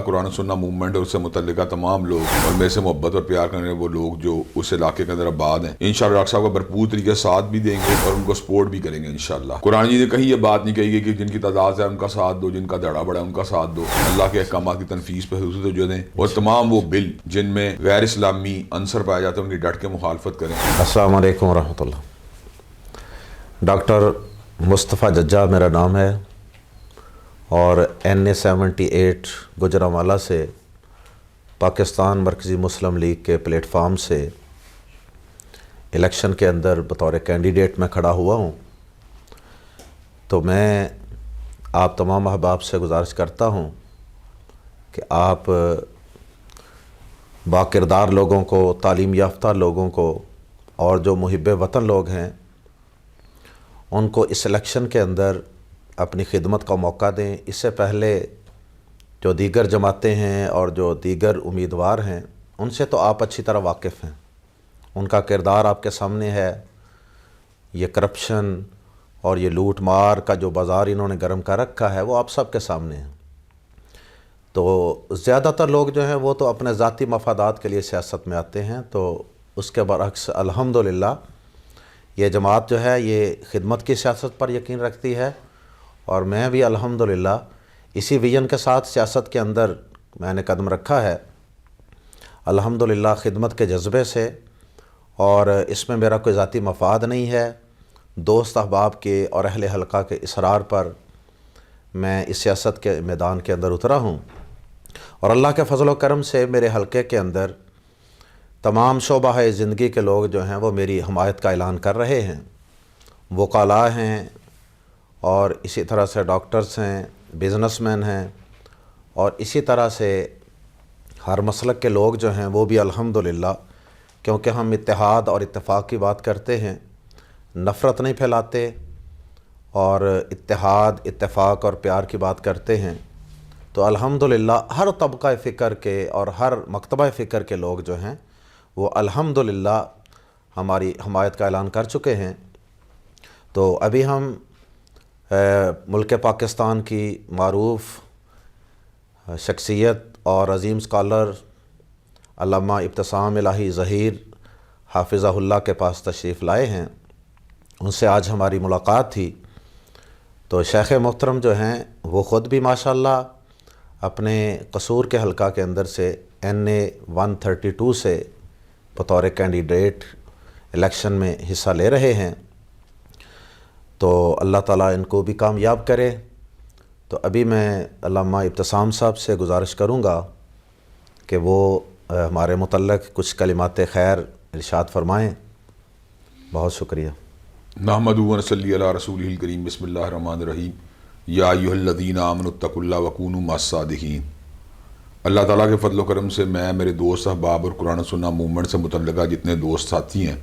قرآن سننا موومنٹ اور اس سے متعلقہ تمام لوگ اور میرے سے محبت اور پیار کرنے وہ لوگ جو اس علاقے کے اندر آباد ہیں انشاءاللہ ڈاکٹر صاحب کا بھرپور طریقے سے ساتھ بھی دیں گے اور ان کو سپورٹ بھی کریں گے انشاءاللہ۔ قرآن جی نے کہیں یہ بات نہیں کہی گئی کہ جن کی تعداد ہے ان کا ساتھ دو، جن کا دھڑا بڑا ہے ان کا ساتھ دو، اللہ کے احکامات کی تنفیذ پہ خصوصی توجہ دیں اور تمام وہ بل جن میں غیر اسلامی عنصر پایا جاتا ہے ان کی ڈٹ کے مخالفت کریں۔ السلام علیکم ورحمۃ اللہ۔ ڈاکٹر مصطفیٰ ججا میرا نام ہے اور NA-78 گوجرانوالہ سے پاکستان مرکزی مسلم لیگ کے پلیٹ فارم سے الیکشن کے اندر بطور کینڈیڈیٹ میں کھڑا ہوا ہوں۔ تو میں آپ تمام احباب سے گزارش کرتا ہوں کہ آپ باکردار لوگوں کو، تعلیم یافتہ لوگوں کو اور جو محب وطن لوگ ہیں ان کو اس الیکشن کے اندر اپنی خدمت کا موقع دیں۔ اس سے پہلے جو دیگر جماعتیں ہیں اور جو دیگر امیدوار ہیں ان سے تو آپ اچھی طرح واقف ہیں، ان کا کردار آپ کے سامنے ہے۔ یہ کرپشن اور یہ لوٹ مار کا جو بازار انہوں نے گرم کر رکھا ہے وہ آپ سب کے سامنے ہے۔ تو زیادہ تر لوگ جو ہیں وہ تو اپنے ذاتی مفادات کے لیے سیاست میں آتے ہیں، تو اس کے برعکس الحمدللہ یہ جماعت جو ہے یہ خدمت کی سیاست پر یقین رکھتی ہے، اور میں بھی الحمدللہ اسی ویژن کے ساتھ سیاست کے اندر میں نے قدم رکھا ہے الحمدللہ، خدمت کے جذبے سے، اور اس میں میرا کوئی ذاتی مفاد نہیں ہے۔ دوست احباب کے اور اہل حلقہ کے اصرار پر میں اس سیاست کے میدان کے اندر اترا ہوں، اور اللہ کے فضل و کرم سے میرے حلقے کے اندر تمام شعبہ زندگی کے لوگ جو ہیں وہ میری حمایت کا اعلان کر رہے ہیں۔ وکلاء ہیں اور اسی طرح سے ڈاکٹرز ہیں، بزنس مین ہیں، اور اسی طرح سے ہر مسلک کے لوگ جو ہیں وہ بھی الحمدللہ، کیونکہ ہم اتحاد اور اتفاق کی بات کرتے ہیں، نفرت نہیں پھیلاتے، اور اتحاد، اتفاق اور پیار کی بات کرتے ہیں، تو الحمدللہ ہر طبقہ فکر کے اور ہر مکتبہ فکر کے لوگ جو ہیں وہ الحمدللہ ہماری حمایت کا اعلان کر چکے ہیں۔ تو ابھی ہم ملک پاکستان کی معروف شخصیت اور عظیم اسکالر علامہ ابتسام الہی ظہیر حافظہ اللہ کے پاس تشریف لائے ہیں۔ ان سے آج ہماری ملاقات تھی، تو شیخ محترم جو ہیں وہ خود بھی ماشاءاللہ اپنے قصور کے حلقہ کے اندر سے NA-132 سے بطور کینڈیڈیٹ الیکشن میں حصہ لے رہے ہیں، تو اللہ تعالیٰ ان کو بھی کامیاب کرے۔ تو ابھی میں علامہ ابتسام صاحب سے گزارش کروں گا کہ وہ ہمارے متعلق کچھ کلمات خیر ارشاد فرمائیں۔ بہت شکریہ۔ نحمدہ و نصلی علی رسولہ الکریم، بسم اللہ الرحمن الرحیم، یا ایھا الذین آمنوا اتقوا اللہ وکونوا مع الصادقین۔ اللہ تعالیٰ کے فضل و کرم سے میں، میرے دوست احباب اور قرآن سننا موومنٹ سے متعلقہ جتنے دوست ساتھی ہیں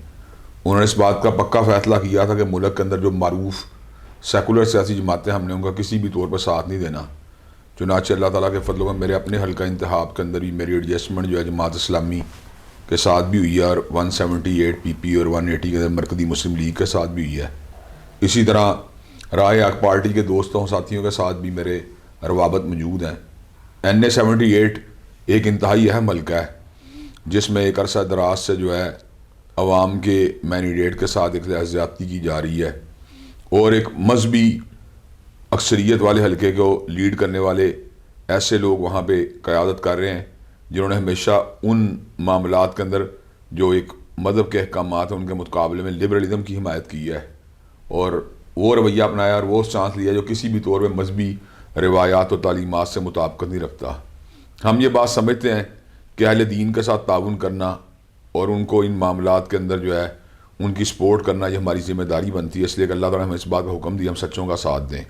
انہوں نے اس بات کا پکا فیصلہ کیا تھا کہ ملک کے اندر جو معروف سیکولر سیاسی جماعتیں ہم نے ان کا کسی بھی طور پر ساتھ نہیں دینا۔ چنانچہ اللہ تعالیٰ کے فضل و کرم میرے اپنے حلقہ انتخاب کے اندر بھی میری ایڈجسٹمنٹ جو ہے جماعت اسلامی کے ساتھ بھی ہوئی ہے، اور 178 PP اور 180 کے اندر مرکزی مسلم لیگ کے ساتھ بھی ہوئی ہے۔ اسی طرح رائے حق پارٹی کے دوستوں ساتھیوں کے ساتھ بھی میرے روابط موجود ہیں۔ NA-78 ایک انتہائی اہم حلقہ ہے جس میں ایک عرصہ دراز سے جو ہے عوام کے مینڈیٹ کے ساتھ ایک زیادتی کی جا رہی ہے، اور ایک مذہبی اکثریت والے حلقے کو لیڈ کرنے والے ایسے لوگ وہاں پہ قیادت کر رہے ہیں جنہوں نے ہمیشہ ان معاملات کے اندر جو ایک مذہب کے احکامات ہیں ان کے مقابلے میں لبرلزم کی حمایت کی ہے، اور وہ رویہ اپنایا اور وہ چانس لیا جو کسی بھی طور پہ مذہبی روایات و تعلیمات سے مطابقت نہیں رکھتا۔ ہم یہ بات سمجھتے ہیں کہ اہل دین کے ساتھ تعاون کرنا اور ان کو ان معاملات کے اندر جو ہے ان کی سپورٹ کرنا یہ ہماری ذمہ داری بنتی ہے، اس لیے کہ اللہ تعالیٰ نے ہمیں اس بات کا حکم دیا ہم سچوں کا ساتھ دیں۔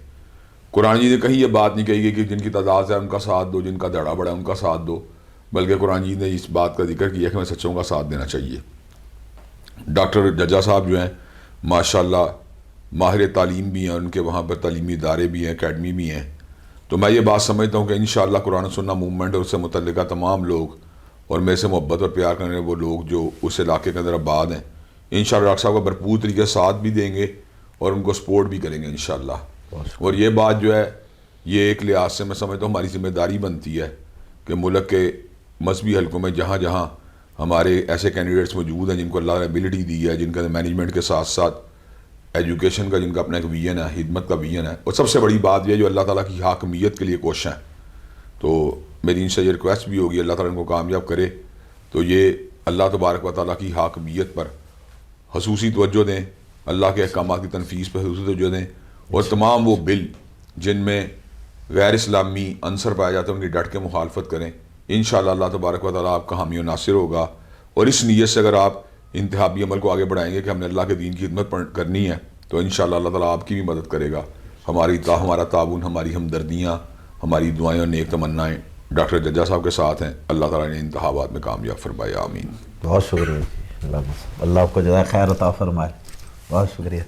قرآن جی نے کہیں یہ بات نہیں کہی گئی کہ جن کی تعداد ہے ان کا ساتھ دو، جن کا دھڑا بڑا ہے ان کا ساتھ دو، بلکہ قرآن جی نے اس بات کا ذکر کیا کہ ہمیں سچوں کا ساتھ دینا چاہیے۔ ڈاکٹر ججا صاحب جو ہیں ماشاءاللہ ماہر تعلیم بھی ہیں، ان کے وہاں پر تعلیمی ادارے بھی ہیں، اکیڈمی بھی ہیں، تو میں یہ بات سمجھتا ہوں کہ انشاءاللہ قرآن سننا موومنٹ اور اس سے متعلقہ تمام لوگ اور میرے سے محبت اور پیار کرنے وہ لوگ جو اس علاقے کے اندر آباد ہیں انشاءاللہ ڈاکٹر صاحب کا بھرپور طریقے سے ساتھ بھی دیں گے اور ان کو سپورٹ بھی کریں گے انشاءاللہ۔ اور یہ بات جو ہے یہ ایک لحاظ سے میں سمجھتا ہوں ہماری ذمہ داری بنتی ہے کہ ملک کے مذہبی حلقوں میں جہاں جہاں ہمارے ایسے کینڈیڈیٹس موجود ہیں جن کو اللہ نے ایبلٹی دی ہے، جن کا مینجمنٹ کے ساتھ ساتھ ایجوکیشن کا جن کا اپنا ایک ویژن ہے، خدمت کا ویژن ہے، اور سب سے بڑی بات یہ جو اللہ تعالیٰ کی حاکمیت کے لیے کوشاں ہیں، تو میری ان سے یہ ریکویسٹ بھی ہوگی اللہ تعالیٰ ان کو کامیاب کرے. تو یہ اللہ تبارک و تعالیٰ کی حاکمیت پر خصوصی توجہ دیں، اللہ کے احکامات کی تنفیذ پر خصوصی توجہ دیں، اور تمام وہ بل جن میں غیر اسلامی عنصر پایا جاتا ہے ان کی ڈٹ کے مخالفت کریں. انشاءاللہ اللہ تبارک و تعالیٰ آپ کا حامی و ناصر ہوگا. اور اس نیت سے اگر آپ انتخابی عمل کو آگے بڑھائیں گے کہ ہم نے اللہ کے دین کی خدمت کرنی ہے، تو انشاءاللہ اللہ تعالیٰ آپ کی بھی مدد کرے گا. ہمارا تعاون، ہماری ہمدردیاں، ہماری دعائیں اور نیک تمنائیں ڈاکٹر ججا صاحب کے ساتھ ہیں. اللہ تعالیٰ نے انتخابات میں کامیاب فرمایا. آمین. بہت شکریہ. اللہ آپ کو جزائے خیر عطا فرمائے. بہت شکریہ.